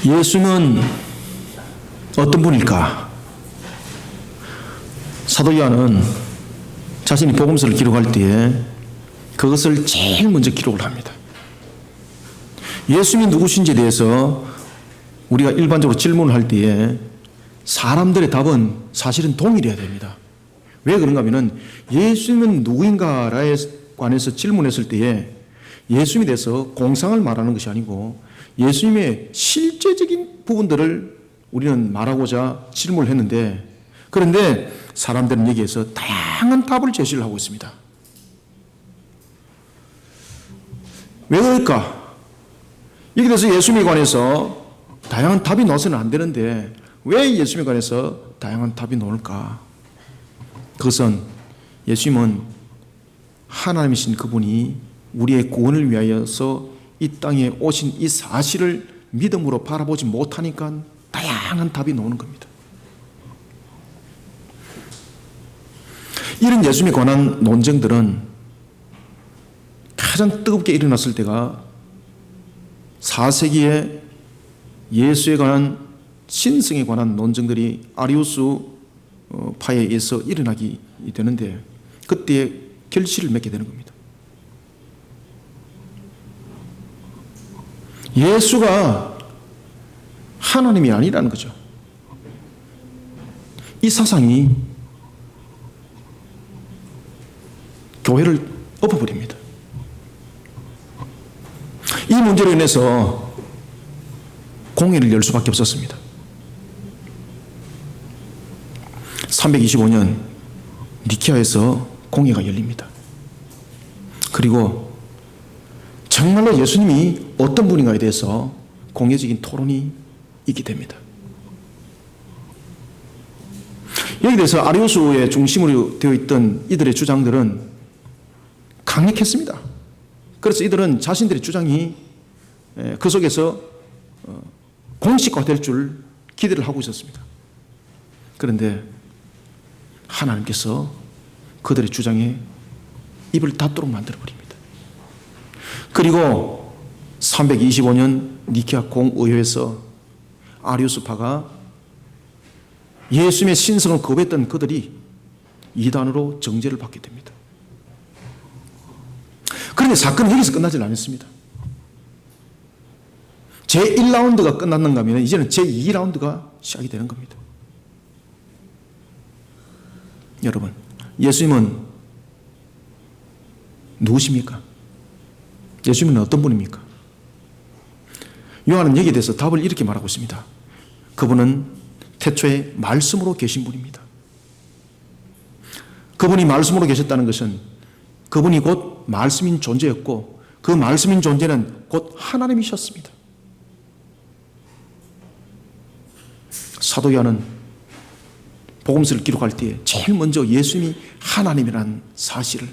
예수는 어떤 분일까? 사도 요한은 자신이 복음서를 기록할 때에 그것을 제일 먼저 기록을 합니다. 예수님이 누구신지에 대해서 우리가 일반적으로 질문을 할 때에 사람들의 답은 사실은 동일해야 됩니다. 왜 그런가 하면 예수님은 누구인가에 관해서 질문했을 때에 예수님에 대해서 공상을 말하는 것이 아니고 예수님의 실제적인 부분들을 우리는 말하고자 질문을 했는데, 그런데 사람들은 여기에서 다양한 답을 제시를 하고 있습니다. 왜 그럴까? 여기 대해서 예수님에 관해서 다양한 답이 나와서는 안 되는데 왜 예수님에 관해서 다양한 답이 나올까? 그것은 예수님은 하나님이신 그분이 우리의 구원을 위하여서 이 땅에 오신 이 사실을 믿음으로 바라보지 못하니까 다양한 답이 나오는 겁니다. 이런 예수님에 관한 논쟁들은 가장 뜨겁게 일어났을 때가 4세기에 예수에 관한 신성에 관한 논쟁들이 아리우스 파에 의해서 일어나게 되는데, 그때 결실을 맺게 되는 겁니다. 예수가 하나님이 아니라는 거죠. 이 사상이 교회를 엎어버립니다. 이 문제로 인해서 공회를 열 수밖에 없었습니다. 325년 니케아에서 공회가 열립니다. 그리고 정말로 예수님이 어떤 분인가에 대해서 공개적인 토론이 있게 됩니다. 여기에 대해서 아리우스의 중심으로 되어 있던 이들의 주장들은 강력했습니다. 그래서 이들은 자신들의 주장이 그 속에서 공식화될 줄 기대를 하고 있었습니다. 그런데 하나님께서 그들의 주장에 입을 닫도록 만들어버립니다. 그리고 325년 니케아 공의회에서 아리우스파가 예수님의 신성을 거부했던 그들이 이단으로 정죄를 받게 됩니다. 그런데 사건은 여기서 끝나지 않았습니다. 제1라운드가 끝났는가 하면 이제는 제2라운드가 시작이 되는 겁니다. 여러분, 예수님은 누구십니까? 예수님은 어떤 분입니까? 요한은 여기에 대해서 답을 이렇게 말하고 있습니다. 그분은 태초에 말씀으로 계신 분입니다. 그분이 말씀으로 계셨다는 것은 그분이 곧 말씀인 존재였고 그 말씀인 존재는 곧 하나님이셨습니다. 사도 요한은 복음서를 기록할 때 제일 먼저 예수님이 하나님이라는 사실을,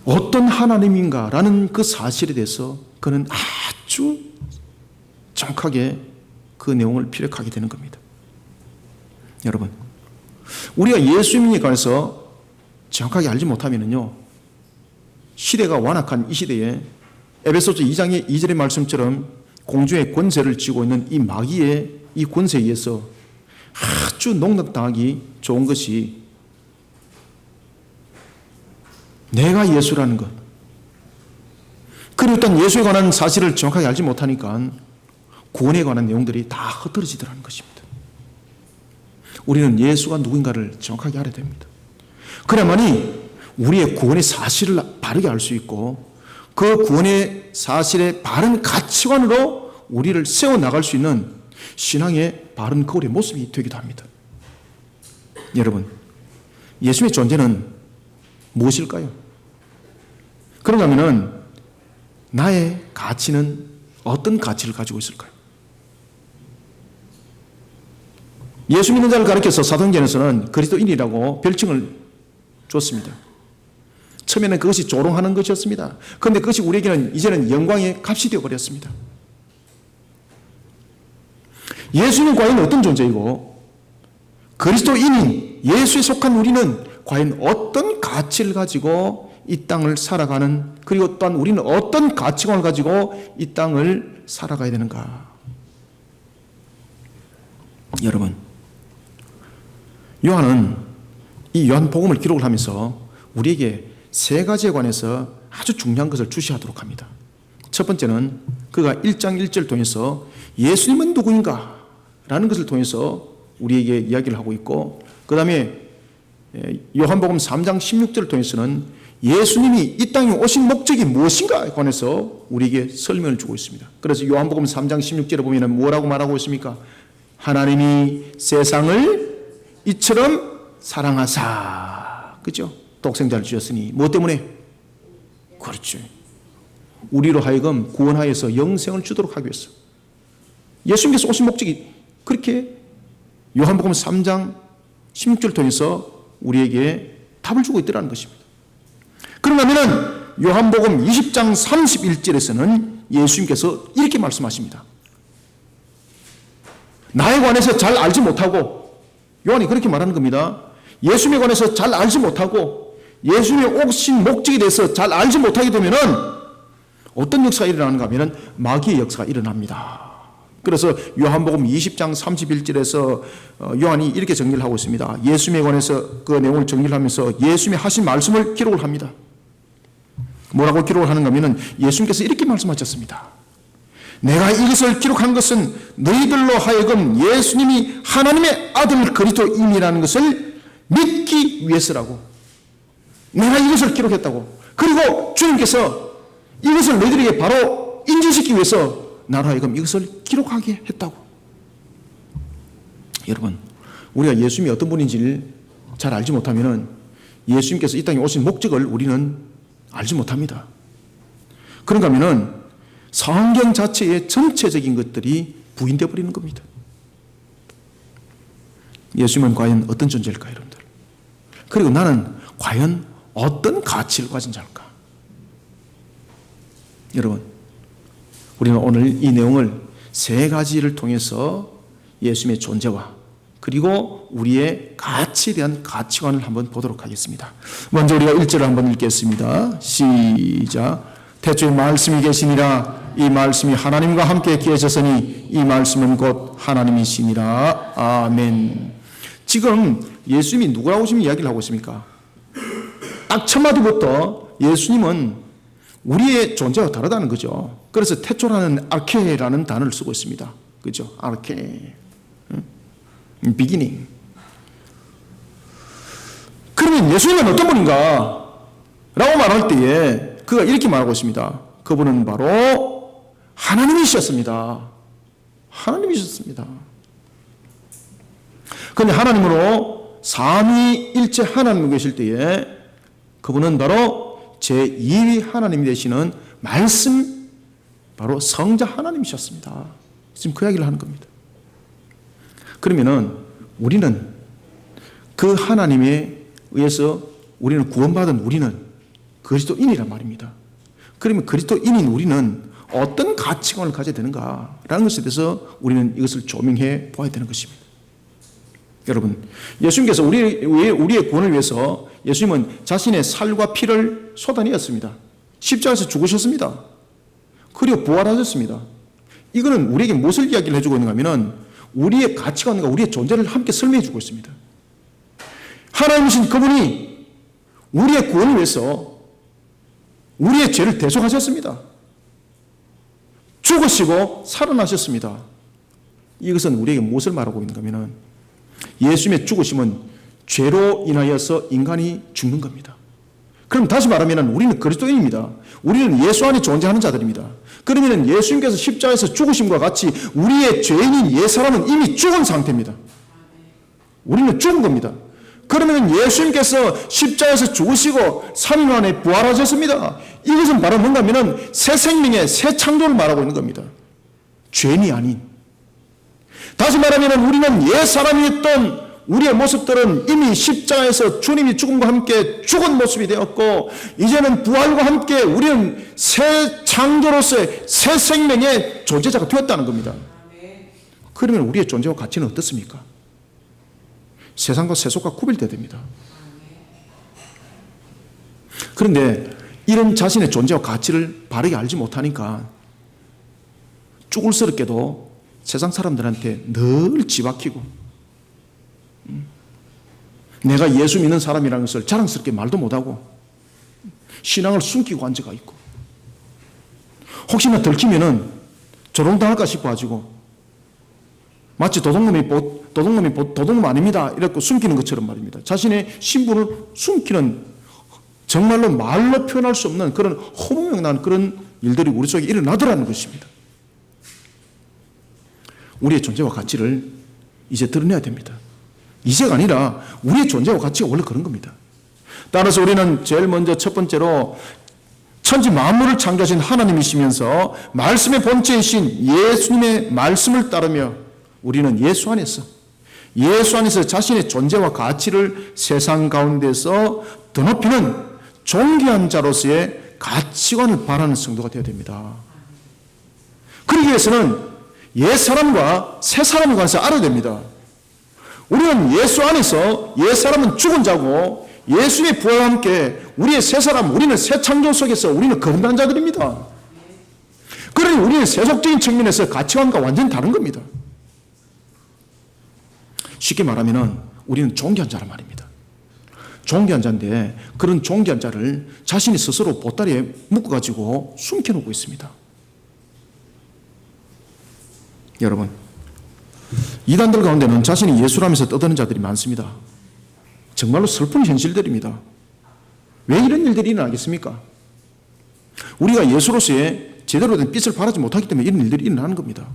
어떤 하나님인가라는 그 사실에 대해서 그는 아주 정확하게 그 내용을 피력하게 되는 겁니다. 여러분, 우리가 예수님에 관해서 정확하게 알지 못하면요, 시대가 완악한 이 시대에 에베소서 2장의 2절의 말씀처럼 공주의 권세를 쥐고 있는 이 마귀의 이 권세에 의해서 아주 농락당하기 좋은 것이 내가 예수라는 것, 그리고 일단 예수에 관한 사실을 정확하게 알지 못하니까 구원에 관한 내용들이 다 흩어지더라는 것입니다. 우리는 예수가 누구인가를 정확하게 알아야 됩니다. 그래야만이 우리의 구원의 사실을 바르게 알 수 있고 그 구원의 사실의 바른 가치관으로 우리를 세워나갈 수 있는 신앙의 바른 거울의 모습이 되기도 합니다. 여러분, 예수님의 존재는 무엇일까요? 그런가 하면은 나의 가치는 어떤 가치를 가지고 있을까요? 예수 믿는 자를 가리켜서 사도행전에서는 그리스도인이라고 별칭을 줬습니다. 처음에는 그것이 조롱하는 것이었습니다. 그런데 그것이 우리에게는 이제는 영광의 값이 되어버렸습니다. 예수는 과연 어떤 존재이고 그리스도인인 예수에 속한 우리는 과연 어떤 가치를 가지고 이 땅을 살아가는, 그리고 또한 우리는 어떤 가치관을 가지고 이 땅을 살아가야 되는가? 여러분, 요한은 이 요한복음을 기록을 하면서 우리에게 세 가지에 관해서 아주 중요한 것을 주시하도록 합니다. 첫 번째는 그가 1장 1절을 통해서 예수님은 누구인가? 라는 것을 통해서 우리에게 이야기를 하고 있고, 그 다음에 요한복음 3장 16절을 통해서는 예수님이 이 땅에 오신 목적이 무엇인가에 관해서 우리에게 설명을 주고 있습니다. 그래서 요한복음 3장 16절에 보면 뭐라고 말하고 있습니까? 하나님이 세상을 이처럼 사랑하사, 그죠? 독생자를 주셨으니 뭐 때문에? 그렇죠. 우리로 하여금 구원하여서 영생을 주도록 하기 위해서. 예수님께서 오신 목적이 그렇게 요한복음 3장 16절을 통해서 우리에게 답을 주고 있더라는 것입니다. 그런가 하면은 요한복음 20장 31절에서는 예수님께서 이렇게 말씀하십니다. 나에 관해서 잘 알지 못하고, 요한이 그렇게 말하는 겁니다. 예수님에 관해서 잘 알지 못하고 예수님의 오신 목적에 대해서 잘 알지 못하게 되면은 어떤 역사가 일어나는가 하면은 마귀의 역사가 일어납니다. 그래서 요한복음 20장 31절에서 요한이 이렇게 정리를 하고 있습니다. 예수님에 관해서 그 내용을 정리를 하면서 예수님이 하신 말씀을 기록을 합니다. 뭐라고 기록을 하는가 하면은 예수님께서 이렇게 말씀하셨습니다. 내가 이것을 기록한 것은 너희들로 하여금 예수님이 하나님의 아들 그리스도임이라는 것을 믿기 위해서라고. 내가 이것을 기록했다고. 그리고 주님께서 이것을 너희들에게 바로 인지시키기 위해서 나로 하여금 이것을 기록하게 했다고. 여러분, 우리가 예수님이 어떤 분인지를 잘 알지 못하면 예수님께서 이 땅에 오신 목적을 우리는 알지 못합니다. 그런가 하면 성경 자체의 전체적인 것들이 부인되어 버리는 겁니다. 예수님은 과연 어떤 존재일까, 여러분들? 그리고 나는 과연 어떤 가치를 가진 자일까? 여러분, 우리는 오늘 이 내용을 세 가지를 통해서 예수님의 존재와 그리고 우리의 가치에 대한 가치관을 한번 보도록 하겠습니다. 먼저 우리가 1절을 한번 읽겠습니다. 시작. 태초에 말씀이 계시니라. 이 말씀이 하나님과 함께 계셨으니 이 말씀은 곧 하나님이시니라. 아멘. 지금 예수님이 누구라고 지금 이야기를 하고 있습니까? 딱 첫 마디부터 예수님은 우리의 존재와 다르다는 거죠. 그래서 태초라는 아르케라는 단어를 쓰고 있습니다. 그죠? 아르케. 비기닝. 그러면 예수님은 어떤 분인가? 라고 말할 때에 그가 이렇게 말하고 있습니다. 그분은 바로 하나님이셨습니다. 하나님이셨습니다. 그런데 하나님으로 삼위일체 하나님 계실 때에 그분은 바로 제2위 하나님이 되시는 말씀, 바로 성자 하나님이셨습니다. 지금 그 이야기를 하는 겁니다. 그러면은 우리는 그 하나님에 의해서 우리는 구원받은 우리는 그리스도인이란 말입니다. 그러면 그리스도인인 우리는 어떤 가치관을 가져야 되는가라는 것에 대해서 우리는 이것을 조명해 보아야 되는 것입니다. 여러분, 예수님께서 우리의 구원을 위해서 예수님은 자신의 살과 피를 쏟아내었습니다. 십자가에서 죽으셨습니다. 그리고 부활하셨습니다. 이거는 우리에게 무엇을 이야기를 해주고 있는가 하면 우리의 가치관과 우리의 존재를 함께 설명해 주고 있습니다. 하나님이신 그분이 우리의 구원을 위해서 우리의 죄를 대속하셨습니다. 죽으시고 살아나셨습니다. 이것은 우리에게 무엇을 말하고 있는가 하면 예수님의 죽으심은 죄로 인하여서 인간이 죽는 겁니다. 그럼 다시 말하면 우리는 그리스도인입니다. 우리는 예수 안에 존재하는 자들입니다. 그러면 예수님께서 십자가에서 죽으심과 같이 우리의 죄인인 옛사람은 이미 죽은 상태입니다. 우리는 죽은 겁니다. 그러면 예수님께서 십자가에서 죽으시고 3일 만에 부활하셨습니다. 이것은 바로 뭔가 하면 새 생명의 새 창조를 말하고 있는 겁니다. 죄인이 아닌. 다시 말하면 우리는 옛사람이었던 우리의 모습들은 이미 십자가에서 주님이 죽음과 함께 죽은 모습이 되었고 이제는 부활과 함께 우리는 새 창조로서의 새 생명의 존재자가 되었다는 겁니다. 그러면 우리의 존재와 가치는 어떻습니까? 세상과 세속과 구별되어야 됩니다. 그런데 이런 자신의 존재와 가치를 바르게 알지 못하니까 쭈글스럽게도 세상 사람들한테 늘 지박히고 내가 예수 믿는 사람이라는 것을 자랑스럽게 말도 못하고 신앙을 숨기고 앉아가 있고 혹시나 들키면은 조롱당할까 싶어가지고 마치 도둑놈 아닙니다 이렇게 숨기는 것처럼 말입니다. 자신의 신분을 숨기는 정말로 말로 표현할 수 없는 그런 허무맹랑한 그런 일들이 우리 속에 일어나더라는 것입니다. 우리의 존재와 가치를 이제 드러내야 됩니다. 이제가 아니라 우리의 존재와 가치가 원래 그런 겁니다. 따라서 우리는 제일 먼저 첫 번째로 천지 만물을 창조하신 하나님이시면서 말씀의 본체이신 예수님의 말씀을 따르며 우리는 예수 안에서 자신의 존재와 가치를 세상 가운데서 드높이는 존귀한 자로서의 가치관을 바라는 성도가 되어야 됩니다. 그러기 위해서는 옛 사람과 새 사람에 관해서 알아야 됩니다. 우리는 예수 안에서 옛 사람은 죽은 자고 예수의 부활과 함께 우리의 새 사람, 우리는 새 창조 속에서 우리는 거듭난 자들입니다. 그러니 우리는 세속적인 측면에서 가치관과 완전히 다른 겁니다. 쉽게 말하면 우리는 존귀한 자란 말입니다. 존귀한 자인데 그런 존귀한 자를 자신이 스스로 보따리에 묶어가지고 숨겨놓고 있습니다. 여러분, 이단들 가운데는 자신이 예수라면서 떠드는 자들이 많습니다. 정말로 슬픈 현실들입니다. 왜 이런 일들이 일어나겠습니까? 우리가 예수로서의 제대로 된 빛을 발하지 못하기 때문에 이런 일들이 일어나는 겁니다.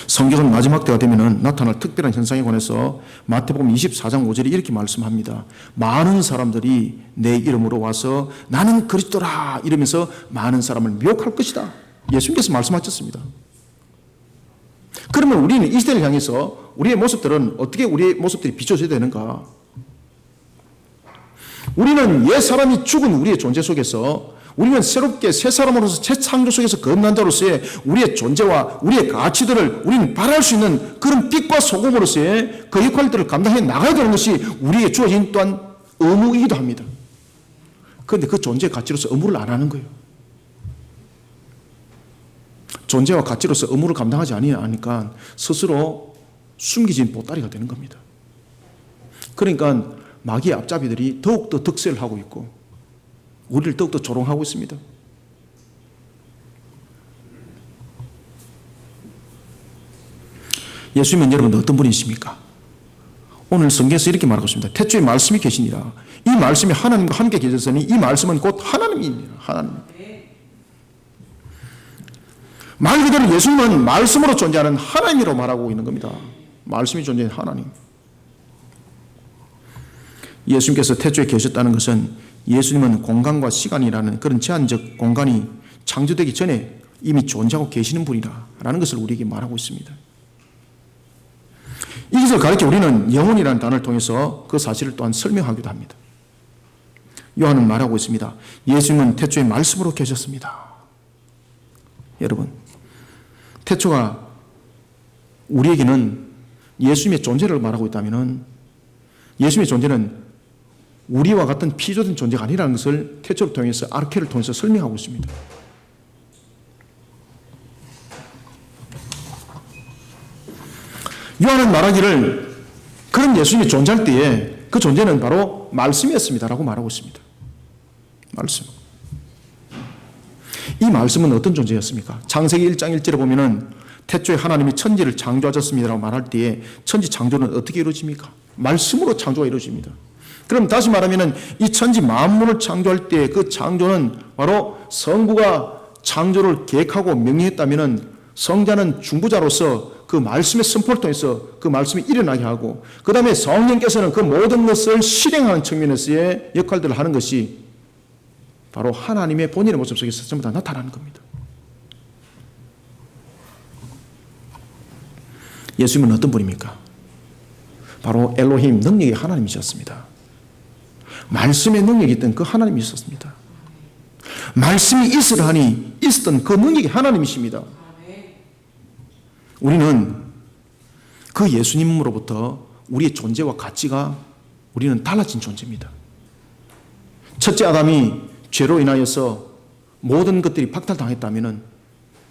성경은 마지막 때가 되면 나타날 특별한 현상에 관해서 마태복음 24장 5절에 이렇게 말씀합니다. 많은 사람들이 내 이름으로 와서 나는 그리스도라 이러면서 많은 사람을 미혹할 것이다. 예수님께서 말씀하셨습니다. 그러면 우리는 이 시대를 향해서 우리의 모습들은 어떻게 우리의 모습들이 비춰져야 되는가? 우리는 옛 사람이 죽은 우리의 존재 속에서 우리는 새롭게 새 사람으로서 새 창조 속에서 거듭난 자로서의 우리의 존재와 우리의 가치들을 우리는 발할 수 있는 그런 빛과 소금으로서의 그 역할들을 감당해 나가야 되는 것이 우리에게 주어진 또한 의무이기도 합니다. 그런데 그 존재의 가치로서 의무를 안 하는 거예요. 존재와 가치로서 의무를 감당하지 아니하니까 스스로 숨겨진 보따리가 되는 겁니다. 그러니까 마귀의 앞잡이들이 더욱더 득세를 하고 있고 우리를 더욱더 조롱하고 있습니다. 예수님은 여러분 어떤 분이십니까? 오늘 성경에서 이렇게 말하고 있습니다. 태초에 말씀이 계시니라. 이 말씀이 하나님과 함께 계셨으니 이 말씀은 곧 하나님입니다. 하나님. 말 그대로 예수님은 말씀으로 존재하는 하나님이라고 말하고 있는 겁니다. 말씀이 존재하는 하나님. 예수님께서 태초에 계셨다는 것은 예수님은 공간과 시간이라는 그런 제한적 공간이 창조되기 전에 이미 존재하고 계시는 분이라는 것을 우리에게 말하고 있습니다. 이것을 가르쳐 우리는 영혼이라는 단어를 통해서 그 사실을 또한 설명하기도 합니다. 요한은 말하고 있습니다. 예수님은 태초에 말씀으로 계셨습니다. 여러분, 태초가 우리에게는 예수님의 존재를 말하고 있다면 예수님의 존재는 우리와 같은 피조된 존재가 아니라는 것을 태초를 통해서 아르케를 통해서 설명하고 있습니다. 요한은 말하기를 그런 예수님이 존재할 때에 그 존재는 바로 말씀이었습니다라고 말하고 있습니다. 말씀. 이 말씀은 어떤 존재였습니까? 창세기 1장 1절에 보면은 태초에 하나님이 천지를 창조하셨습니다라고 말할 때에 천지 창조는 어떻게 이루어집니까? 말씀으로 창조가 이루어집니다. 그럼 다시 말하면 이 천지 만물을 창조할 때 그 창조는 바로 성부가 창조를 계획하고 명령했다면 성자는 중보자로서 그 말씀의 선포를 통해서 그 말씀이 일어나게 하고 그 다음에 성령께서는 그 모든 것을 실행하는 측면에서의 역할들을 하는 것이 바로 하나님의 본인의 모습 속에서 전부 다 나타나는 겁니다. 예수님은 어떤 분입니까? 바로 엘로힘, 능력의 하나님이셨습니다. 말씀의 능력이 있던 그 하나님이 있었습니다. 말씀이 있으라 하니 있었던 그 능력이 하나님이십니다. 우리는 그 예수님으로부터 우리의 존재와 가치가 우리는 달라진 존재입니다. 첫째 아담이 죄로 인하여서 모든 것들이 박탈당했다면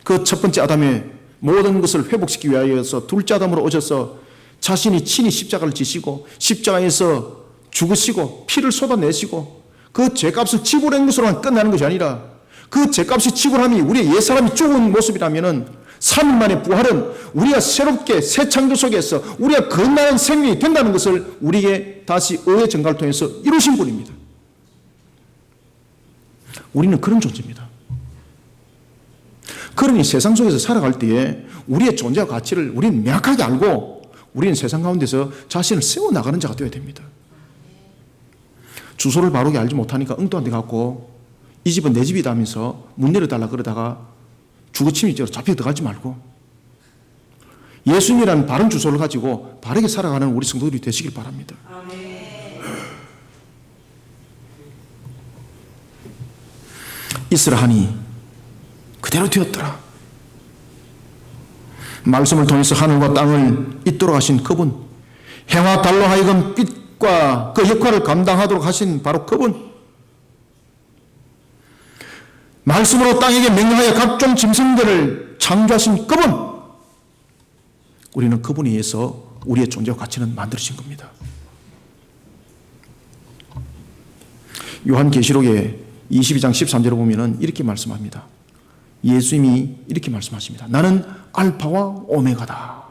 그 첫 번째 아담의 모든 것을 회복시키기 위하여서 둘째 아담으로 오셔서 자신이 친히 십자가를 지시고 십자가에서 죽으시고 피를 쏟아내시고 그 죄값을 지불한 것으로만 끝나는 것이 아니라 그 죄값이 지불함이 우리의 옛사람이 죽은 모습이라면 3일 만에 부활은 우리가 새롭게 새 창조 속에서 우리가 거듭나는 생명이 된다는 것을 우리에게 다시 의의 전가를 통해서 이루신 분입니다. 우리는 그런 존재입니다. 그러니 세상 속에서 살아갈 때에 우리의 존재와 가치를 우리는 명확하게 알고 우리는 세상 가운데서 자신을 세워나가는 자가 되어야 됩니다. 주소를 바르게 알지 못하니까 엉뚱한 데 갖고 이 집은 내 집이다 하면서 문 내려달라 그러다가 주거침입 죄로 잡혀 들어가지 말고 예수님이라는 바른 주소를 가지고 바르게 살아가는 우리 성도들이 되시길 바랍니다. 있으라 하니 그대로 되었더라. 말씀을 통해서 하늘과 땅을 잇도록 하신 그분, 해와 달로 하여금 빛과 그 역할을 감당하도록 하신 바로 그분, 말씀으로 땅에게 명령하여 각종 짐승들을 창조하신 그분, 우리는 그분에 의해서 우리의 존재와 가치는 만들어진 겁니다. 요한계시록의 22장 13절을 보면 이렇게 말씀합니다. 예수님이 이렇게 말씀하십니다. 나는 알파와 오메가다.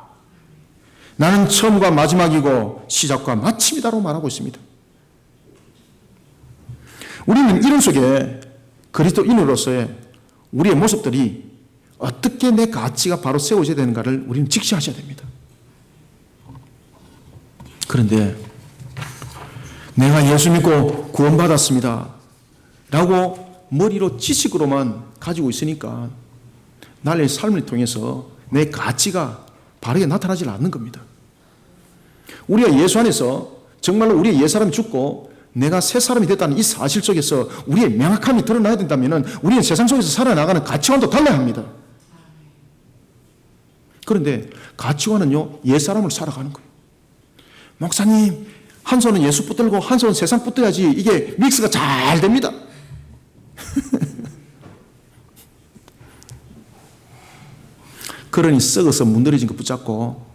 나는 처음과 마지막이고 시작과 마침이다라고 말하고 있습니다. 우리는 이런 속에 그리스도인으로서의 우리의 모습들이 어떻게 내 가치가 바로 세워져야 되는가를 우리는 직시하셔야 됩니다. 그런데 내가 예수 믿고 구원받았습니다 라고 머리로 지식으로만 가지고 있으니까 나의 삶을 통해서 내 가치가 바르게 나타나지 않는 겁니다. 우리가 예수 안에서 정말로 우리의 옛사람이 죽고 내가 새 사람이 됐다는 이 사실 속에서 우리의 명확함이 드러나야 된다면 우리는 세상 속에서 살아나가는 가치관도 달라야 합니다. 그런데 가치관은요, 옛사람을 살아가는 거예요. 목사님, 한 손은 예수 붙들고 한 손은 세상 붙들어야지 이게 믹스가 잘 됩니다. 그러니 썩어서 문드러진 거 붙잡고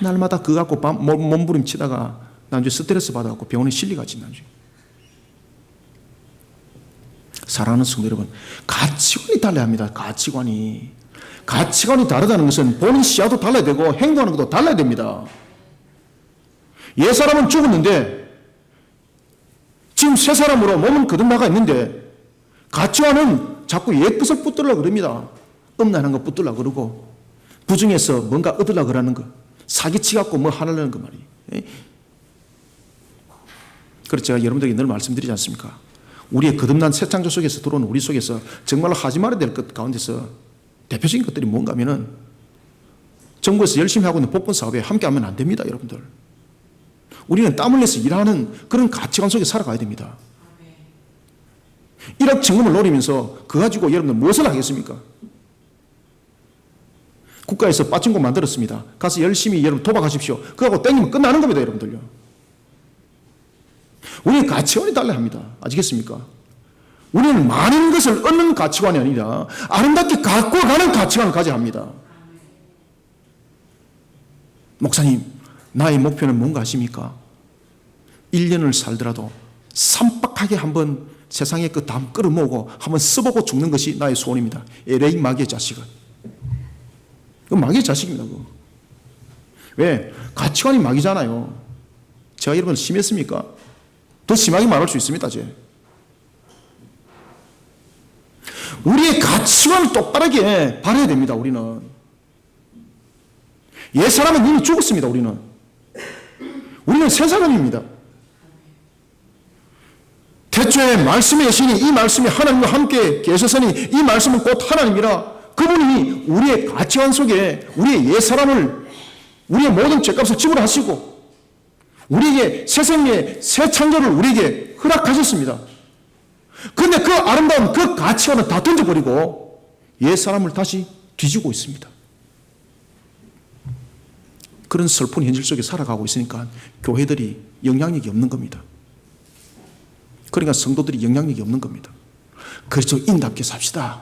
날마다 그거 갖고 몸부림치다가 나중에 스트레스 받아갖고 병원에 실려가지. 나중에 사랑하는 성도 여러분, 가치관이 달라야 합니다. 가치관이 다르다는 것은 본인 시야도 달라야 되고 행동하는 것도 달라야 됩니다. 옛사람은 죽었는데 지금 새 사람으로 몸은 거듭나가 있는데 가치관은 자꾸 옛 것을 붙들려고 그럽니다. 음란한 거 붙들려고 그러고 부중에서 뭔가 얻으려고 그러는 거, 사기치갖고 뭐 하려는 거 말이에요. 그래서 제가 여러분들에게 늘 말씀드리지 않습니까? 우리의 거듭난 새 창조 속에서 들어오는 우리 속에서 정말로 하지 말아야 될 것 가운데서 대표적인 것들이 뭔가 하면은 정부에서 열심히 하고 있는 복권 사업에 함께 하면 안 됩니다, 여러분들. 우리는 땀 흘려서 일하는 그런 가치관 속에 살아가야 됩니다. 1억 정금을 노리면서 그거 가지고 여러분들 무엇을 하겠습니까? 국가에서 빠진곳 만들었습니다. 가서 열심히 여러분 도박하십시오. 그거하고 땡기면 끝나는 겁니다, 여러분들요. 우리의 가치관이 달라야 합니다. 아시겠습니까? 우리는 많은 것을 얻는 가치관이 아니라 아름답게 갖고 가는 가치관을 가져야 합니다. 목사님, 나의 목표는 뭔가 아십니까? 1년을 살더라도 삼박하게 한번 세상에 그 담 끌어모으고 한번 써보고 죽는 것이 나의 소원입니다. LA 마귀의 자식은. 그 마귀의 자식입니다. 그거. 왜? 가치관이 마귀잖아요. 제가 여러분 심했습니까? 더 심하게 말할 수 있습니다. 제. 우리의 가치관을 똑바르게 바라야 됩니다. 우리는. 옛사람은 이미 죽었습니다. 우리는 새 사람입니다. 태초에 말씀의 여신이 이 말씀이 하나님과 함께 계셨으니 이 말씀은 곧 하나님이라. 그분이 우리의 가치관 속에 우리의 옛사람을, 우리의 모든 죄값을 지불하시고 우리에게 새 생명의 새 창조를 우리에게 허락하셨습니다. 그런데 그 아름다운 그 가치관을 다 던져버리고 옛사람을 다시 뒤지고 있습니다. 그런 슬픈 현실 속에 살아가고 있으니까 교회들이 영향력이 없는 겁니다. 그러니까 성도들이 영향력이 없는 겁니다. 그래서 인답게 삽시다.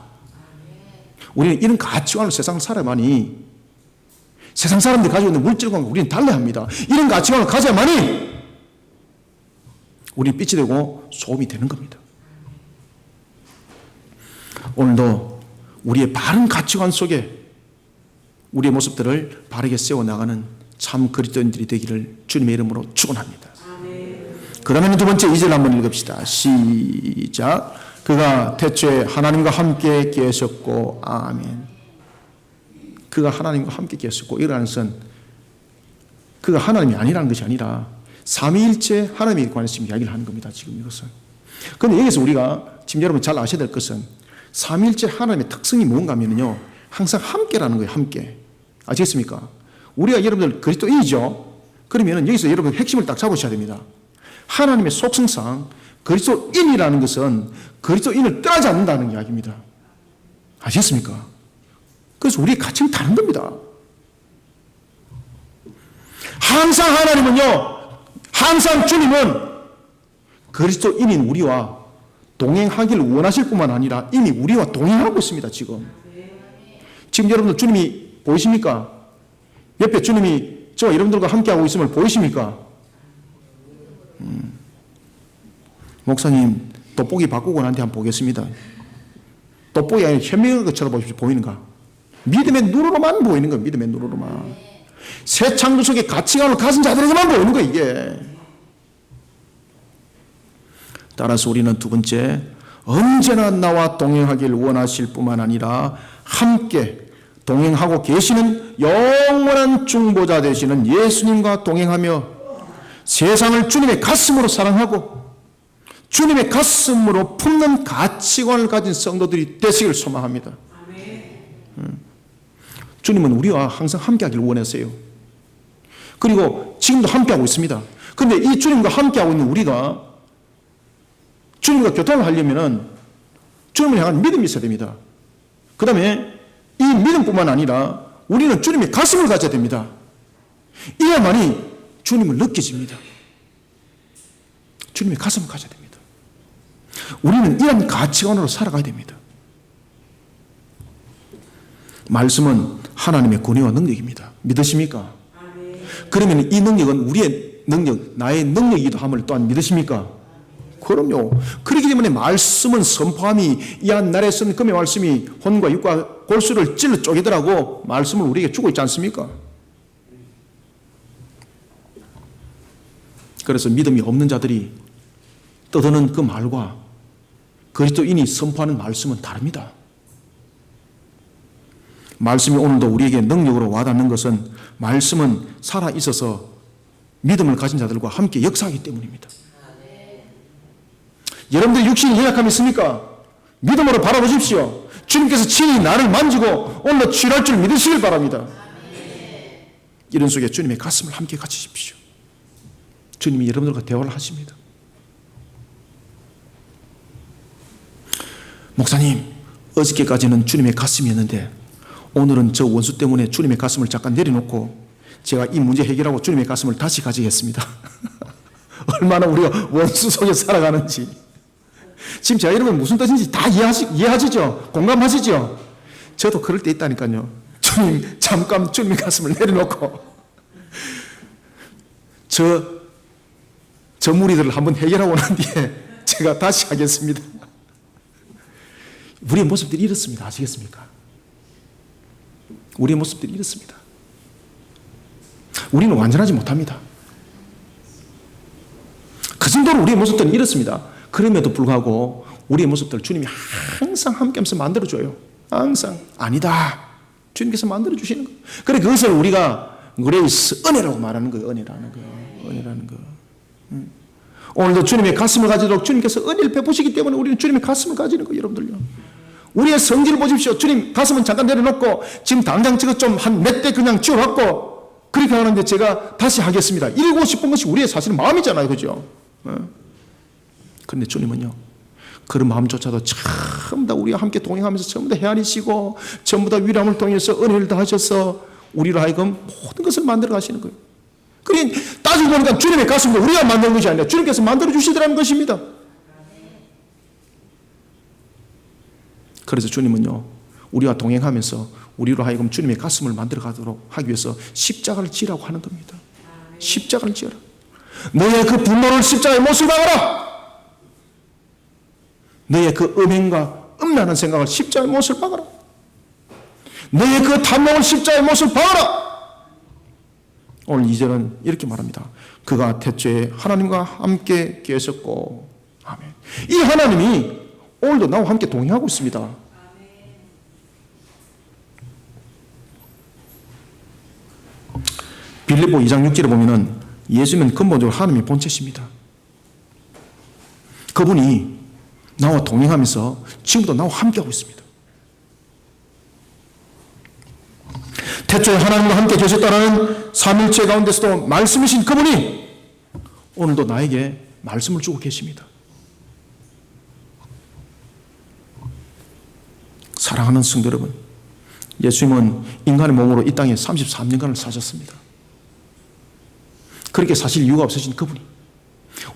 우리는 이런 가치관으로 세상을 살아야만이 세상 사람들이 가지고 있는 물질과 우리는 달라야 합니다. 이런 가치관을 가져야만이 우리는 빛이 되고 소금이 되는 겁니다. 오늘도 우리의 바른 가치관 속에 우리의 모습들을 바르게 세워나가는 참 그리스도인들이 되기를 주님의 이름으로 축원합니다. 그러면 두 번째 2절 한번 읽읍시다. 시작. 그가 태초에 하나님과 함께 계셨고, 아멘. 그가 하나님과 함께 계셨고, 이라는 것은 그가 하나님이 아니라는 것이 아니라 삼위일체 하나님에 관해서 지금 이야기를 하는 겁니다. 지금 이것은. 그런데 여기서 우리가 지금 여러분 잘 아셔야 될 것은 삼위일체 하나님의 특성이 뭔가 하면요, 항상 함께라는 거예요. 함께. 아시겠습니까? 우리가 여러분들 그리스도인이죠. 그러면 여기서 여러분 핵심을 딱 잡으셔야 됩니다. 하나님의 속성상 그리스도인이라는 것은 그리스도인을 떠나지 않는다는 이야기입니다. 아시겠습니까? 그래서 우리의 가치는 다른 겁니다. 항상 하나님은요, 항상 주님은 그리스도인인 우리와 동행하기를 원하실 뿐만 아니라 이미 우리와 동행하고 있습니다. 지금 여러분들 주님이 보이십니까? 옆에 주님이 저와 여러분들과 함께하고 있음을 보이십니까? 목사님 돋보기 바꾸고 난 뒤 한번 보겠습니다. 돋보기 아니라 현명하게 쳐다보십시오. 보이는가? 믿음의 눈으로만 보이는 거예요. 믿음의 눈으로만. 새 창조 속에 가치관을 가진 자들에게만 보이는 거예요. 이게. 따라서 우리는 두 번째, 언제나 나와 동행하길 원하실 뿐만 아니라 함께 동행하고 계시는 영원한 중보자 되시는 예수님과 동행하며 세상을 주님의 가슴으로 사랑하고 주님의 가슴으로 품는 가치관을 가진 성도들이 되시길 소망합니다. 주님은 우리와 항상 함께하기를 원하세요. 그리고 지금도 함께하고 있습니다. 그런데 이 주님과 함께하고 있는 우리가 주님과 교통을 하려면 주님을 향한 믿음이 있어야 됩니다. 그 다음에 이 믿음뿐만 아니라 우리는 주님의 가슴을 가져야 됩니다. 이야만이 주님을 느껴집니다. 주님의 가슴을 가져야 됩니다. 우리는 이런 가치관으로 살아가야 됩니다. 말씀은 하나님의 권위와 능력입니다. 믿으십니까? 그러면 이 능력은 우리의 능력, 나의 능력이기도 함을 또한 믿으십니까? 그럼요. 그렇기 때문에 말씀은 선포함이 이한 날에 쓴 금의 말씀이 혼과 육과 골수를 찔러 쪼개더라고 말씀을 우리에게 주고 있지 않습니까? 그래서 믿음이 없는 자들이 떠드는 그 말과 그리스도인이 선포하는 말씀은 다릅니다. 말씀이 오늘도 우리에게 능력으로 와닿는 것은 말씀은 살아있어서 믿음을 가진 자들과 함께 역사하기 때문입니다. 여러분들 육신이 연약함이 있습니까? 믿음으로 바라보십시오. 주님께서 친히 나를 만지고 오늘도 치유할 줄 믿으시길 바랍니다. 이런 속에 주님의 가슴을 함께 가지십시오. 주님이 여러분들과 대화를 하십니다. 목사님, 어저께까지는 주님의 가슴이었는데 오늘은 저 원수 때문에 주님의 가슴을 잠깐 내려놓고 제가 이 문제 해결하고 주님의 가슴을 다시 가지겠습니다. 얼마나 우리가 원수 속에 살아가는지. 지금 제가 여러분 무슨 뜻인지 다 이해하시죠? 공감하시죠? 저도 그럴 때 있다니까요. 주님, 잠깐 주님의 가슴을 내려놓고 저 무리들을 한번 해결하고 난 뒤에 제가 다시 하겠습니다. 우리의 모습들이 이렇습니다. 아시겠습니까? 우리의 모습들이 이렇습니다. 우리는 완전하지 못합니다. 그 정도로 우리의 모습들은 이렇습니다. 그럼에도 불구하고 우리의 모습들을 주님이 항상 함께하면서 만들어줘요. 항상. 아니다. 주님께서 만들어주시는 거예요. 그래 그것을 우리가 그레이스, 은혜라고 말하는 거예요. 은혜라는 거예요. 은혜라는 거. 오늘도 주님의 가슴을 가지도록 주님께서 은혜를 베푸시기 때문에 우리는 주님의 가슴을 가지는 거예요. 여러분들요. 우리의 성질을 보십시오. 주님 가슴은 잠깐 내려놓고 지금 당장 저거 좀 한 몇 대 그냥 치워갖고 그렇게 하는데 제가 다시 하겠습니다. 이러고 싶은 것이 우리의 사실은 마음이잖아요. 그죠? 그런데 주님은요, 그런 마음조차도 전부 다 우리와 함께 동행하면서 전부 다 헤아리시고 전부 다 위람을 통해서 은혜를 다하셔서 우리로 하여금 모든 것을 만들어 가시는 거예요. 그러니 따지고 보니까 주님의 가슴을 우리가 만드는 것이 아니라 주님께서 만들어 주시더라는 것입니다. 그래서 주님은요, 우리와 동행하면서 우리로 하여금 주님의 가슴을 만들어 가도록 하기 위해서 십자가를 지라고 하는 겁니다. 십자가를 지어라. 너의 그 분노를 십자가의 못을 박아라. 너의 그 음행과 음란한 생각을 십자가의 못을 박아라. 너의 그 탐욕을 십자가의 못을 박아라. 오늘 2절은 이렇게 말합니다. 그가 태초에 하나님과 함께 계셨고, 아멘. 이 하나님이 오늘도 나와 함께 동행하고 있습니다. 빌립보 2장 6절에 보면은 예수님은 근본적으로 하나님의 본체십니다. 그분이 나와 동행하면서 지금도 나와 함께하고 있습니다. 태초에 하나님과 함께 계셨다는 삼일체 가운데서도 말씀이신 그분이 오늘도 나에게 말씀을 주고 계십니다. 사랑하는 성도 여러분, 예수님은 인간의 몸으로 이 땅에 33년간을 사셨습니다. 그렇게 사실 이유가 없으신 그분이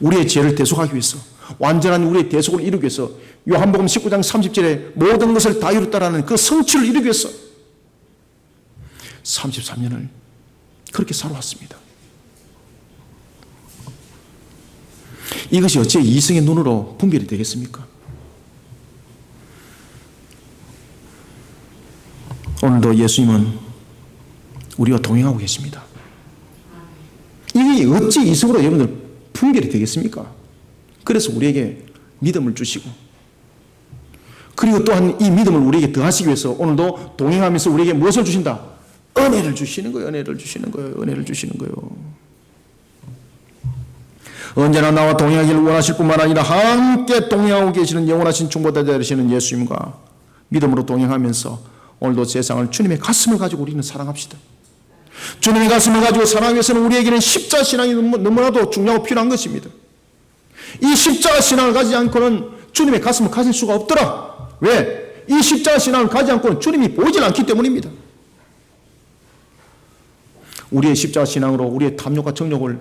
우리의 죄를 대속하기 위해서, 완전한 우리의 대속을 이루기 위해서, 요한복음 19장 30절에 모든 것을 다 이뤘다라는 그 성취를 이루기 위해서 33년을 그렇게 살아왔습니다. 이것이 어찌 이성의 눈으로 분별이 되겠습니까? 오늘도 예수님은 우리와 동행하고 계십니다. 이게 어찌 이성으로 여러분들 분별이 되겠습니까? 그래서 우리에게 믿음을 주시고, 그리고 또한 이 믿음을 우리에게 더하시기 위해서 오늘도 동행하면서 우리에게 무엇을 주신다? 은혜를 주시는 거예요. 은혜를 주시는 거예요. 은혜를 주시는 거예요. 언제나 나와 동행하기를 원하실 뿐만 아니라 함께 동행하고 계시는 영원하신 중보자 되시는 예수님과 믿음으로 동행하면서 오늘도 세상을 주님의 가슴을 가지고 우리는 사랑합시다. 주님의 가슴을 가지고 사랑하기 위해서는 우리에게는 십자가 신앙이 너무나도 중요하고 필요한 것입니다. 이 십자가 신앙을 가지지 않고는 주님의 가슴을 가질 수가 없더라. 왜? 이 십자가 신앙을 가지지 않고는 주님이 보이질 않기 때문입니다. 우리의 십자가 신앙으로 우리의 탐욕과 정욕을,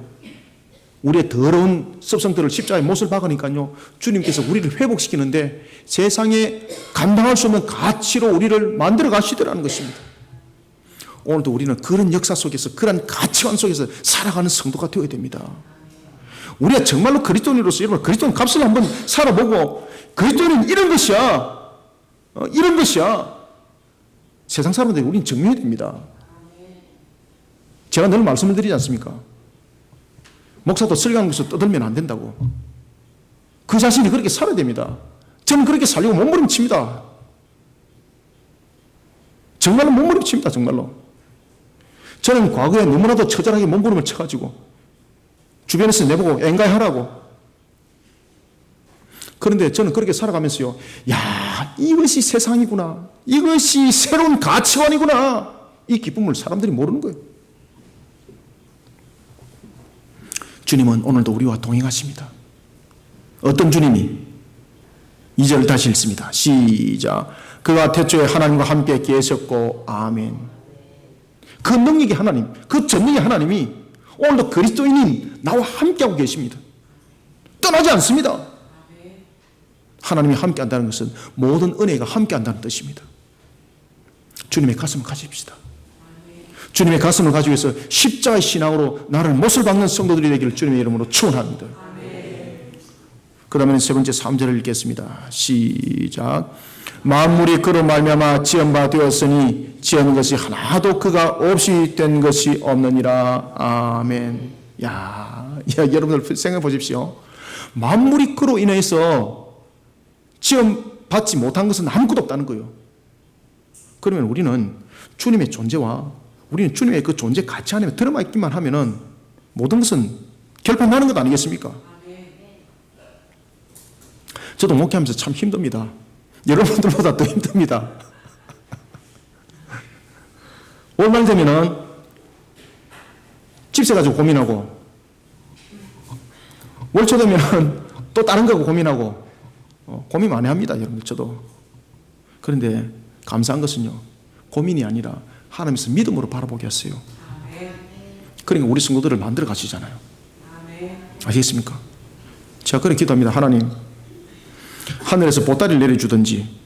우리의 더러운 습성들을 십자가에 못을 박으니까요, 주님께서 우리를 회복시키는데 세상에 감당할 수 없는 가치로 우리를 만들어 가시더라는 것입니다. 오늘도 우리는 그런 역사 속에서, 그런 가치관 속에서 살아가는 성도가 되어야 됩니다. 우리가 정말로 그리스도인으로서, 여러분, 그리스도인 값을 한번 살아보고, 그리스도인은 이런 것이야, 이런 것이야, 세상 사람들이 우리는 증명해야 됩니다. 제가 늘 말씀을 드리지 않습니까? 목사도 설교하는 것을 떠들면 안 된다고. 그 자신이 그렇게 살아야 됩니다. 저는 그렇게 살려고 몸부림칩니다. 정말로 몸부림칩니다. 정말로. 저는 과거에 너무나도 처절하게 몸부림을 쳐가지고 주변에서 내보고 앵가하라고. 그런데 저는 그렇게 살아가면서요, 야, 이것이 세상이구나, 이것이 새로운 가치관이구나, 이 기쁨을 사람들이 모르는 거예요. 주님은 오늘도 우리와 동행하십니다. 어떤 주님이? 2절 다시 읽습니다. 시작. 그가 태초에 하나님과 함께 계셨고, 아멘. 그 능력의 하나님, 그 전능의 하나님이 오늘도 그리스도인인 나와 함께하고 계십니다. 떠나지 않습니다. 하나님이 함께한다는 것은 모든 은혜가 함께한다는 뜻입니다. 주님의 가슴을 가집시다. 주님의 가슴을 가지고 해서 십자가의 신앙으로 나를 못을 박는 성도들이 되기를 주님의 이름으로 축원합니다. 그 다음에 세 번째 3절을 읽겠습니다. 시작. 만물이 그로 말미암아 지은 바 되었으니 지은 것이 하나도 그가 없이 된 것이 없느니라. 아멘. 야, 여러분들 생각해 보십시오. 만물이 그로 인해서 지음 받지 못한 것은 아무것도 없다는 거예요. 그러면 우리는 주님의 존재와 우리는 주님의 그 존재 가치 안에 들어가 있기만 하면은 모든 것은 결판나는 것 아니겠습니까? 저도 목회하면서 참 힘듭니다. 여러분들보다 더 힘듭니다. 월말 되면은 집세 가지고 고민하고, 월초 되면은 또 다른 거 고민하고, 고민 많이 합니다, 여러분들. 저도. 그런데 감사한 것은요, 고민이 아니라 하나님께서 믿음으로 바라보게 하세요. 그러니까 우리 성도들을 만들어 가시잖아요. 아시겠습니까? 제가 그렇게 기도합니다. 하나님, 하늘에서 보따리를 내려주든지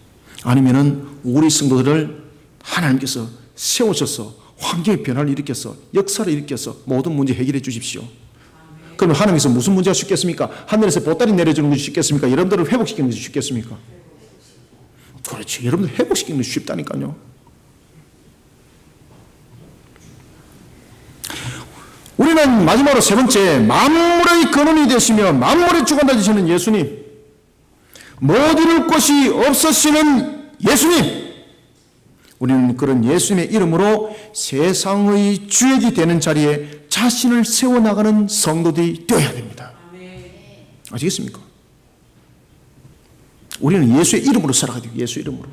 아니면은 우리 성도들을 하나님께서 세우셔서 환경의 변화를 일으켜서 역사를 일으켜서 모든 문제 해결해 주십시오. 그러면 하나님께서 무슨 문제가 쉽겠습니까? 하늘에서 보따리 내려주는 것이 쉽겠습니까? 여러분들을 회복시키는 것이 쉽겠습니까? 그렇지. 여러분들 회복시키는 것이 쉽다니까요. 우리는 마지막으로 세 번째, 만물의 근원이 되시며 만물의 주관자 되시는 예수님, 못 이룰 것이 없으시는 예수님, 우리는 그런 예수님의 이름으로 세상의 주역이 되는 자리에 자신을 세워나가는 성도들이 되어야 됩니다. 아시겠습니까? 우리는 예수의 이름으로 살아가야 돼요. 예수 이름으로.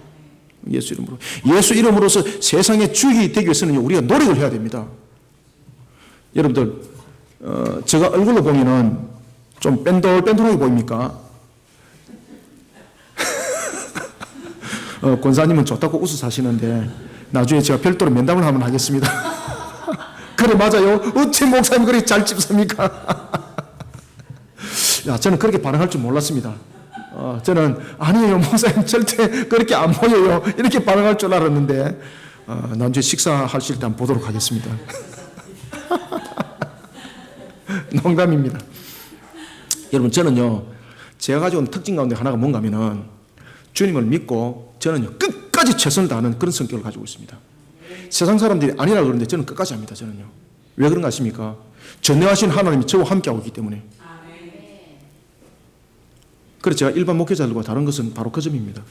예수 이름으로. 예수 이름으로서 세상의 주역이 되기 위해서는 우리가 노력을 해야 됩니다. 여러분들, 제가 얼굴로 보면은 좀 뺀돌뺀돌하게 보입니까? 권사님은 좋다고 웃어 사시는데 나중에 제가 별도로 면담을 한번 하겠습니다. 그래, 맞아요. 어째 목사님 그렇게 잘 찝습니까? 야, 저는 그렇게 반응할 줄 몰랐습니다. 저는 아니에요, 목사님 절대 그렇게 안 보여요, 이렇게 반응할 줄 알았는데 나중에 식사하실 때 한번 보도록 하겠습니다. 농담입니다. 여러분, 저는요, 제가 가지고 있는 특징 가운데 하나가 뭔가 하면은 주님을 믿고 저는요, 끝까지 최선을 다하는 그런 성격을 가지고 있습니다. 세상 사람들이 아니라 그러는데 저는 끝까지 합니다. 저는요. 왜 그런가 아십니까? 전능하신 하나님이 저와 함께하고 있기 때문에. 그래서 제가 일반 목회자들과 다른 것은 바로 그 점입니다.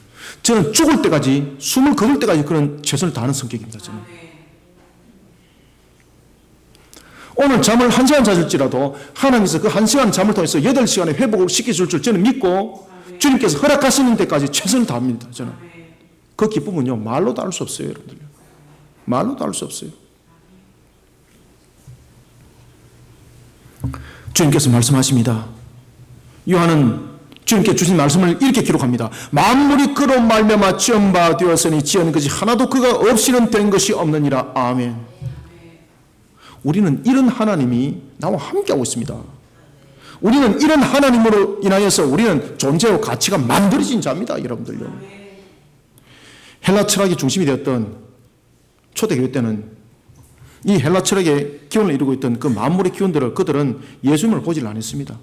저는 죽을 때까지, 숨을 거둘 때까지 그런 최선을 다하는 성격입니다. 저는. 오늘 잠을 1시간 자실지라도 하나님께서 그 1시간 잠을 통해서 8시간의 회복을 시켜줄 줄 저는 믿고 주님께서 허락하시는 데까지 최선을 다합니다. 저는. 그 기쁨은요, 말로도 알 수 없어요. 여러분들. 말로도 알 수 없어요. 주님께서 말씀하십니다. 요한은 주님께 주신 말씀을 이렇게 기록합니다. 만물이 그로 말미암아 지은 바 되었으니 지은 것이 하나도 그가 없이는 된 것이 없느니라. 아멘. 우리는 이런 하나님이 나와 함께하고 있습니다. 우리는 이런 하나님으로 인하여서 우리는 존재와 가치가 만들어진 자입니다. 여러분들요. 헬라 철학의 중심이 되었던 초대교회 때는 이 헬라 철학의 기원을 이루고 있던 그 만물의 기원들을 그들은 예수님을 보질 않았습니다.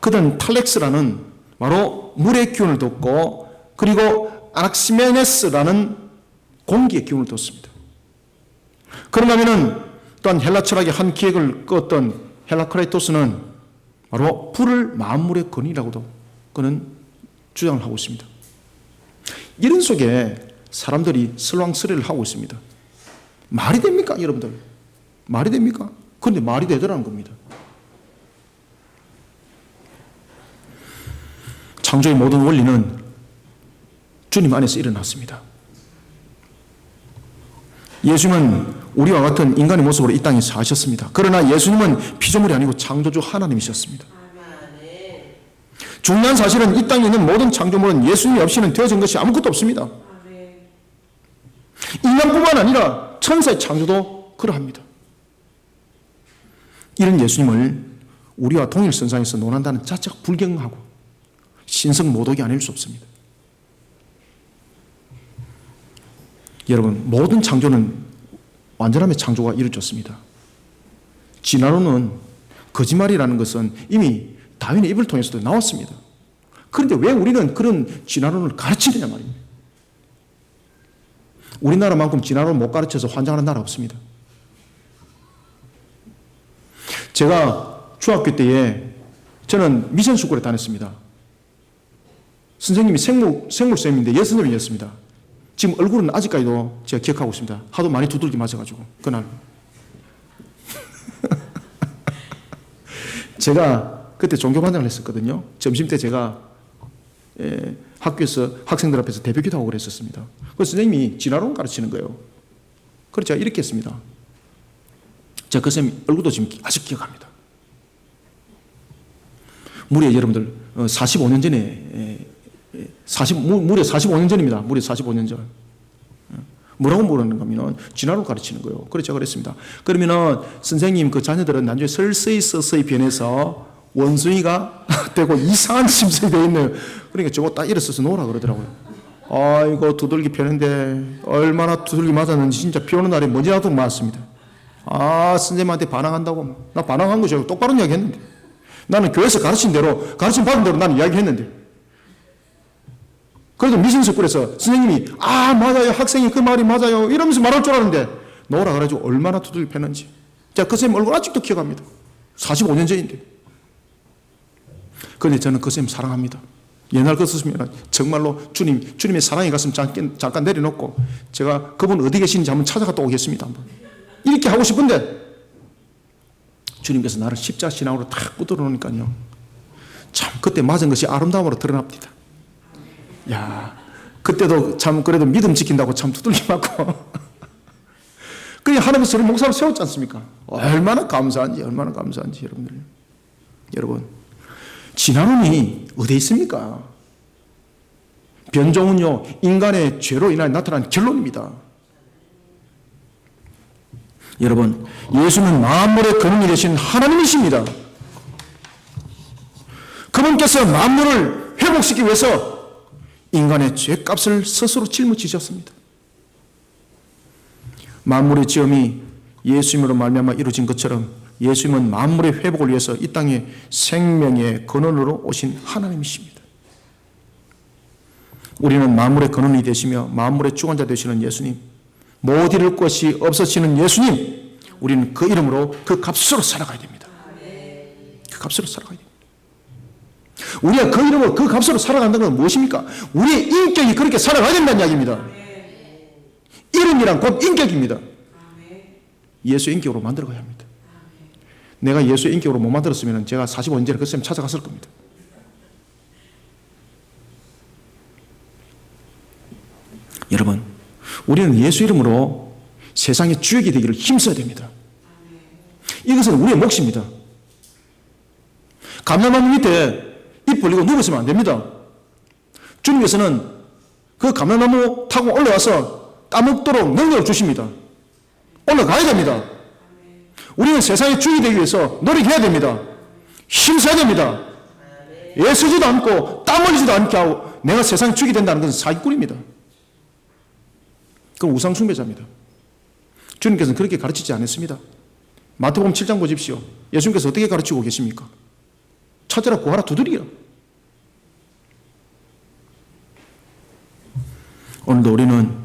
그들은 탈렉스라는 바로 물의 기운을 뒀고, 그리고 아낙시메네스라는 공기의 기운을 뒀습니다. 그런가 하면은 또한 헬라 철학의 한 기획을 끄었던 헬라크라이토스는 바로 불을 만물의 근이라고도 그는 주장을 하고 있습니다. 이런 속에 사람들이 설왕설래를 하고 있습니다. 말이 됩니까, 여러분들? 말이 됩니까? 그런데 말이 되더라는 겁니다. 창조의 모든 원리는 주님 안에서 일어났습니다. 예수님은 우리와 같은 인간의 모습으로 이 땅에 사셨습니다. 그러나 예수님은 피조물이 아니고 창조주 하나님이셨습니다. 중요한 사실은 이 땅에 있는 모든 창조물은 예수님 없이는 되어진 것이 아무것도 없습니다. 인간뿐만 아니라 천사의 창조도 그러합니다. 이런 예수님을 우리와 통일선상에서 논한다는 자체가 불경하고 신성모독이 아닐 수 없습니다. 여러분, 모든 창조는 완전함의 창조가 이루어졌습니다. 진화론은 거짓말이라는 것은 이미 다윈의 입을 통해서도 나왔습니다. 그런데 왜 우리는 그런 진화론을 가르치느냐 말입니다. 우리나라만큼 진화론 못 가르쳐서 환장하는 나라 없습니다. 제가 중학교 때에 저는 미션 스쿨에 다녔습니다. 선생님이 생물쌤인데 여선생님이었습니다. 지금 얼굴은 아직까지도 제가 기억하고 있습니다. 하도 많이 두들기 맞아가지고 그날. 제가 그때 종교반장을 했었거든요. 점심때 제가 학교에서 학생들 앞에서 대표 기도하고 그랬었습니다. 그래서 선생님이 진화론 가르치는 거예요. 그래서 제가 이렇게 했습니다. 제가 그 선생님 얼굴도 지금 아직 기억합니다. 무려 여러분들 45년 전에 무려 45년 전입니다. 무려 45년 전. 뭐라고 모르는 거면 진화론 가르치는 거예요. 그래서 제가 그랬습니다. 그러면은 선생님 그 자녀들은 나중에 서서히 변해서 원숭이가 되고 이상한 짐승이 되어 있네요. 그러니까 저거 딱 일어서서 놓으라 그러더라고요. 아이고 두들기 펴는데 얼마나 두들기 맞았는지 진짜 비 오는 날에 먼지 나도록 맞았습니다. 선생님한테 반항한다고. 나 반항한 거죠. 똑바로 이야기했는데. 나는 교회에서 가르친 대로, 가르침 받은 대로 나는 이야기했는데. 그래도 미신석굴에서 선생님이 맞아요. 학생이 그 말이 맞아요. 이러면서 말할 줄 알았는데 노라 그래가지고 얼마나 두들기 폈는지. 자, 그 선생님 얼굴 아직도 기억합니다. 45년 전인데. 그런데 저는 그 선생님 사랑합니다. 옛날 거 쓰시면 정말로 주님의 사랑의 가슴 잠깐 내려놓고 제가 그분 어디 계시는지 한번 찾아갔다 오겠습니다. 한번. 이렇게 하고 싶은데 주님께서 나를 십자가 신앙으로 탁 붙들어 놓으니까요. 참 그때 맞은 것이 아름다움으로 드러납니다. 야, 그때도 참 그래도 믿음 지킨다고 참 두들기 맞고 그냥 하나님께서 저를 목사로 세웠지 않습니까? 얼마나 감사한지 여러분들. 여러분, 진화론이 어디에 있습니까? 변종은요, 인간의 죄로 인하여 나타난 결론입니다. 여러분, 예수는 만물의 근원이 되신 하나님이십니다. 그분께서 만물을 회복시키기 위해서 인간의 죄값을 스스로 짊어지셨습니다. 만물의 지음이 예수님으로 말미암아 이루어진 것처럼 예수님은 만물의 회복을 위해서 이 땅에 생명의 근원으로 오신 하나님이십니다. 우리는 만물의 근원이 되시며 만물의 주관자 되시는 예수님, 못 이룰 것이 없으시는 예수님, 우리는 그 이름으로 그 값으로 살아가야 됩니다. 그 값으로 살아가야 됩니다. 우리가 그 이름으로 그 값으로 살아간다는 건 무엇입니까? 우리의 인격이 그렇게 살아가야 된다는 이야기입니다. 이름이란 곧 인격입니다. 예수의 인격으로 만들어가야 합니다. 내가 예수의 인격으로 못 만들었으면 제가 45년 전에 그 선생님 찾아갔을 겁니다. 여러분, 우리는 예수 이름으로 세상의 주역이 되기를 힘써야 됩니다. 이것은 우리의 몫입니다. 감람나무 밑에 입 벌리고 누워있으면 안 됩니다. 주님께서는 그 감람나무 타고 올라와서 따먹도록 능력을 주십니다. 올라가야 됩니다. 우리는 세상의 주역이 되기 위해서 노력해야 됩니다. 힘써야 됩니다. 애쓰지도 않고 땀 흘리지도 않게 하고 내가 세상의 주역이 된다는 것은 사기꾼입니다. 그건 우상숭배자입니다. 주님께서는 그렇게 가르치지 않았습니다. 마태복음 7장 보십시오. 예수님께서 어떻게 가르치고 계십니까? 찾으라, 구하라, 두드리라. 오늘도 우리는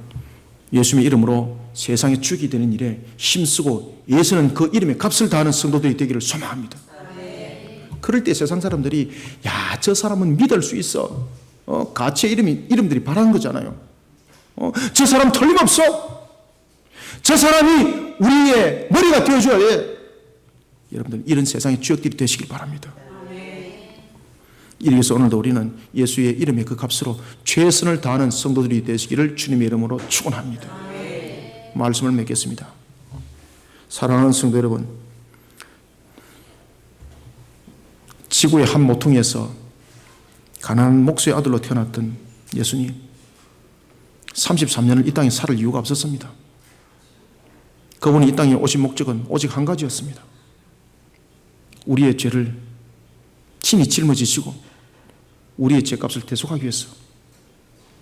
예수님의 이름으로 세상의 주역이 되는 일에 힘쓰고 예수는 그 이름에 값을 다하는 성도들이 되기를 소망합니다. 그럴 때 세상 사람들이 야, 저 사람은 믿을 수 있어. 가치의 이름들이 바라는 거잖아요. 저 사람 틀림없어. 저 사람이 우리의 머리가 되어줘야 돼. 여러분들, 이런 세상의 주역들이 되시길 바랍니다. 이래서 오늘도 우리는 예수의 이름의 그 값으로 최선을 다하는 성도들이 되시기를 주님의 이름으로 축원합니다. 말씀을 맺겠습니다. 사랑하는 성도 여러분, 지구의 한 모퉁이에서 가난한 목수의 아들로 태어났던 예수님, 33년을 이 땅에 살 이유가 없었습니다. 그분이 이 땅에 오신 목적은 오직 한 가지였습니다. 우리의 죄를 친히 짊어지시고 우리의 죄값을 대속하기 위해서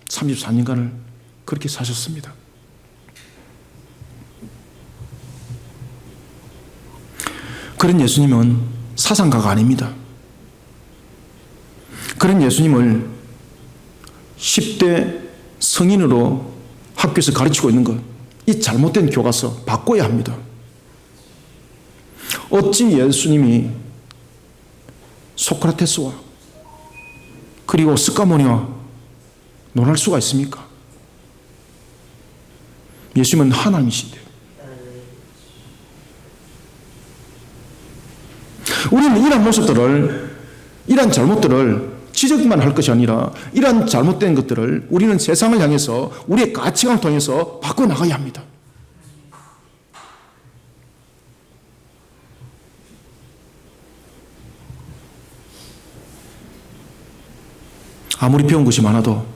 34년간을 그렇게 사셨습니다. 그런 예수님은 사상가가 아닙니다. 그런 예수님을 10대 성인으로 학교에서 가르치고 있는 것, 이 잘못된 교과서 바꿔야 합니다. 어찌 예수님이 소크라테스와 그리고 스가모니와 논할 수가 있습니까? 예수님은 하나님이신데. 우리는 이런 모습들을, 이런 잘못들을 지적만 할 것이 아니라 이런 잘못된 것들을 우리는 세상을 향해서 우리의 가치관을 통해서 바꿔나가야 합니다. 아무리 배운 것이 많아도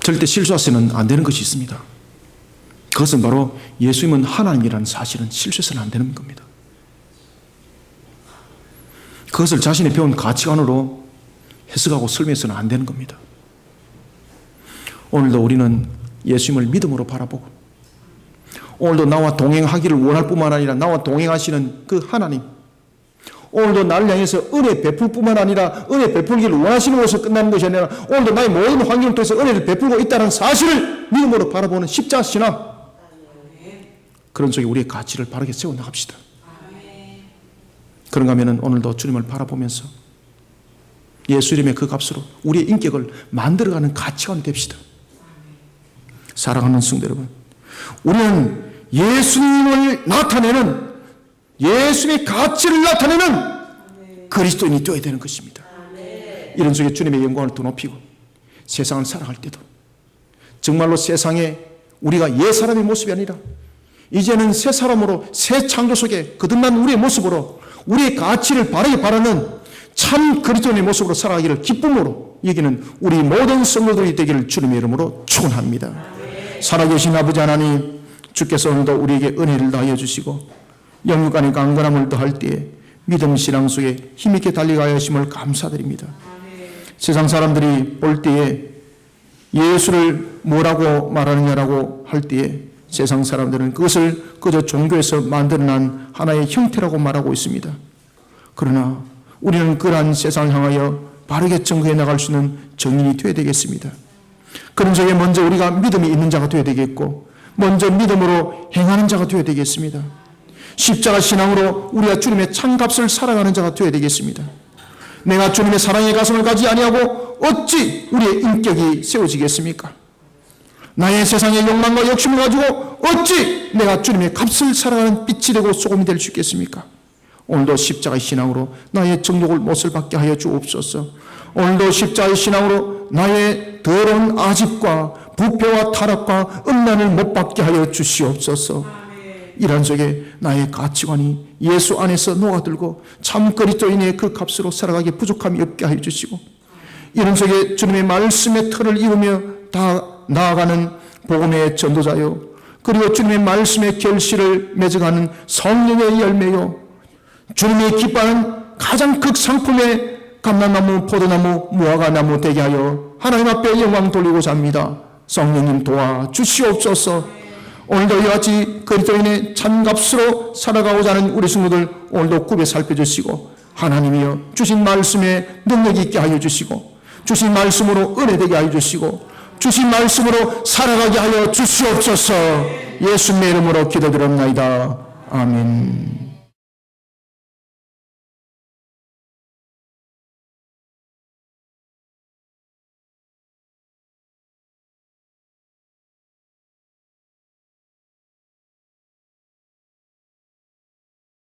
절대 실수해서는 안 되는 것이 있습니다. 그것은 바로 예수님은 하나님이라는 사실은 실수해서는 안 되는 겁니다. 그것을 자신이 배운 가치관으로 해석하고 설명해서는 안 되는 겁니다. 오늘도 우리는 예수님을 믿음으로 바라보고 오늘도 나와 동행하기를 원할 뿐만 아니라 나와 동행하시는 그 하나님, 오늘도 나를 향해서 은혜 베풀 뿐만 아니라 은혜 베풀기를 원하시는 것에서 끝나는 것이 아니라 오늘도 나의 모든 환경을 통해서 은혜를 베풀고 있다는 사실을 믿음으로 바라보는 십자가 신앙, 그런 속에 우리의 가치를 바르게 세워나갑시다. 그런가 하면 오늘도 주님을 바라보면서 예수 이름의 그 값으로 우리의 인격을 만들어가는 가치관이 됩시다. 사랑하는 성도 여러분, 우리는 예수님을 나타내는, 예수님의 가치를 나타내는 그리스도인이 되어야 되는 것입니다. 이런 속에 주님의 영광을 더 높이고 세상을 살아갈 때도 정말로 세상에 우리가 옛 사람의 모습이 아니라 이제는 새 사람으로 새 창조 속에 거듭난 우리의 모습으로 우리의 가치를 바르게 바라는 참 그리스도인의 모습으로 살아가기를 기쁨으로 여기는 우리 모든 성도들이 되기를 주님의 이름으로 축원합니다. 살아계신 아버지 하나님, 주께서 오늘도 우리에게 은혜를 다하여 주시고 영육 안에 강건함을 더할 때에 믿음 신앙 속에 힘있게 달려가야 하심을 감사드립니다. 세상 사람들이 볼 때에 예수를 뭐라고 말하느냐라고 할 때에 세상 사람들은 그것을 그저 종교에서 만들어난 하나의 형태라고 말하고 있습니다. 그러나 우리는 그러한 세상을 향하여 바르게 증거해 나갈 수 있는 정인이 되어야 되겠습니다. 그런 속에 먼저 우리가 믿음이 있는 자가 되어야 되겠고 먼저 믿음으로 행하는 자가 되어야 되겠습니다. 십자가 신앙으로 우리가 주님의 참값을 살아가는 자가 되어야 되겠습니다. 내가 주님의 사랑의 가슴을 가지 아니하고 어찌 우리의 인격이 세워지겠습니까? 나의 세상의 욕망과 욕심을 가지고 어찌 내가 주님의 값을 살아가는 빛이 되고 소금이 될 수 있겠습니까? 오늘도 십자가의 신앙으로 나의 정욕을 못을 받게 하여 주옵소서. 오늘도 십자가의 신앙으로 나의 더러운 아집과 부패와 타락과 음란을 못 받게 하여 주시옵소서. 이런 속에 나의 가치관이 예수 안에서 녹아들고 참 그리스도인의 그 값으로 살아가기에 부족함이 없게 하여 주시고 이런 속에 주님의 말씀의 틀을 이루며 다 나아가는 복음의 전도자요, 그리고 주님의 말씀의 결실을 맺어가는 성령의 열매요, 주님이 기뻐하는 가장 극상품의 감람나무, 포도나무, 무화과나무 되게 하여 하나님 앞에 영광 돌리고자 합니다. 성령님 도와 주시옵소서. 오늘도 이와 같이 그리스도인의 찬값으로 살아가고자 하는 우리 성도들 오늘도 굽에 살펴주시고 하나님이여 주신 말씀에 능력이 있게 하여 주시고 주신 말씀으로 은혜되게 하여 주시고 주신 말씀으로 살아가게 하여 주시옵소서. 예수님의 이름으로 기도드립니다. 아멘.